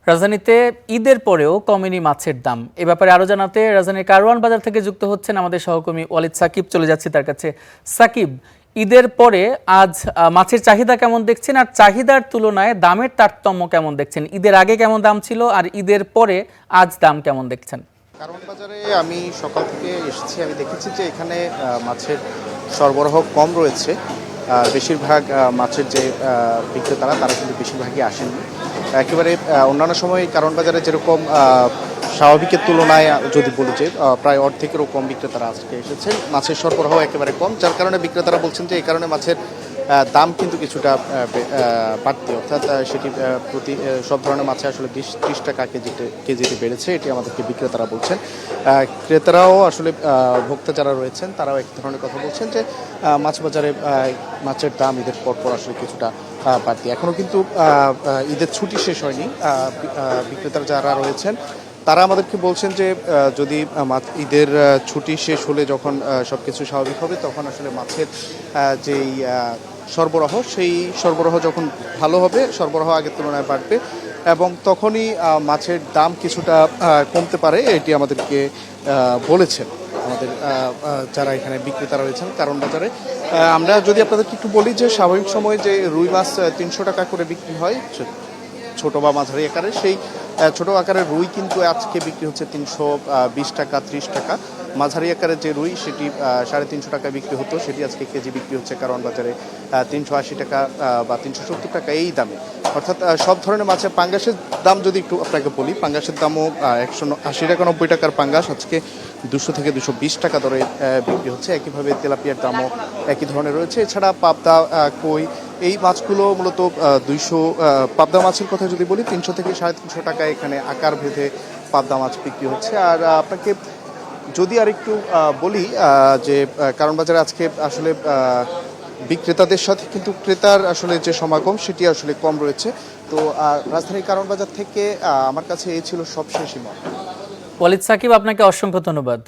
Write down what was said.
রাজধানীতে ঈদের পরেও কমেনি মাছের দাম। এ ব্যাপারে আরো জানাতে রাজধানীর কারওয়ান বাজার থেকে যুক্ত হচ্ছেন আমাদের সহকর্মী ওয়ালিদ সাকিব। চলে যাচ্ছি তার কাছে। সাকিব, ঈদের পরে আজ মাছের চাহিদা কেমন দেখছেন, আর চাহিদার তুলনায় দামের তারতম্য কেমন দেখছেন? ঈদের আগে কেমন দাম ছিল আর ঈদের পরে আজ দাম কেমন দেখছেন? কারওয়ান বাজারে আমি সকাল থেকে এসেছি, আমি দেখেছি যে এখানে মাছের সরবরাহ কম রয়েছে। বেশিরভাগ মাছের যে বিক্রেতারা তারা কিন্তু বেশিরভাগই আসেননি। একেবারে অন্যান্য সময় কারওয়ান বাজারে যেরকম স্বাভাবিকের তুলনায় যদি বলি যে প্রায় অর্ধেকেরও কম বিক্রেতারা আজকে এসেছেন। মাছের সরবরাহ একেবারে কম, যার কারণে বিক্রেতারা বলছেন যে এই কারণে মাছের দাম কিন্তু কিছুটা বাড়তি, অর্থাৎ সেটি প্রতি সব ধরনের মাছে আসলে 20-30 টাকা কেজিতে বেড়েছে, এটি আমাদেরকে বিক্রেতারা বলছেন। ক্রেতারাও আসলে ভোক্তা যারা রয়েছেন তারাও এক ধরনের কথা বলছেন যে মাছ বাজারে মাছের দাম ঈদের পরপর আসলে কিছুটা বাড়তি। এখনও কিন্তু ঈদের ছুটি শেষ হয়নি। বিক্রেতারা যারা রয়েছেন তারা আমাদেরকে বলছেন যে যদি ঈদের ছুটি শেষ হলে যখন সব কিছু স্বাভাবিক হবে তখন আসলে মাছের যেই সরবরাহ, সেই সরবরাহ যখন ভালো হবে, সরবরাহ আগের তুলনায় বাড়বে এবং তখনই মাছের দাম কিছুটা কমতে পারে, এটি আমাদেরকে বলেছেন আমাদের যারা এখানে বিক্রেতা রয়েছেন কারওয়ান বাজারে। আমরা যদি আপনাদেরকে একটু বলি যে স্বাভাবিক সময়ে যে রুই মাছ 300 টাকা করে বিক্রি হয় ছোট বা মাঝারি আকারে, সেই ছোট আকারের রুই কিন্তু আজকে বিক্রি হচ্ছে 320 টাকা 30 টাকা। মাঝারি আকারের যে রুই সেটি 350 টাকা বিক্রি হতো, সেটি আজকে কেজি বিক্রি হচ্ছে কারওয়ান বাজারে 380 টাকা বা 370 টাকা এই দামে। অর্থাৎ সব ধরনের মাছের পাঙ্গাসের দাম যদি একটু আপনাকে বলি, পাঙ্গাসের দামও 180 টাকা 90 টাকার পাঙ্গাস আজকে 200 থেকে 220 টাকা দরে বিক্রি হচ্ছে। একইভাবে তেলাপিয়ার দামও একই ধরনের রয়েছে। এছাড়া পাবদা, কই এই মাছগুলো মূলত 200, পাবদা মাছের কথা যদি বলি 300 থেকে 350 টাকা এখানে আকার ভেদে পাবদা মাছ বিক্রি হচ্ছে। আর আপনাকে যদি আর একটু বলি যে কারওয়ান বাজারে আজকে আসলে বিক্রেতাদের সাথে কিন্তু ক্রেতার আসলে যে সমাগম সেটি আসলে কম রয়েছে। তো রাজধানীর কারওয়ান বাজার থেকে আমার কাছে এই ছিল সবশেষ। ওয়ালিদ সাকিব, আপনাকে অসংখ্য ধন্যবাদ।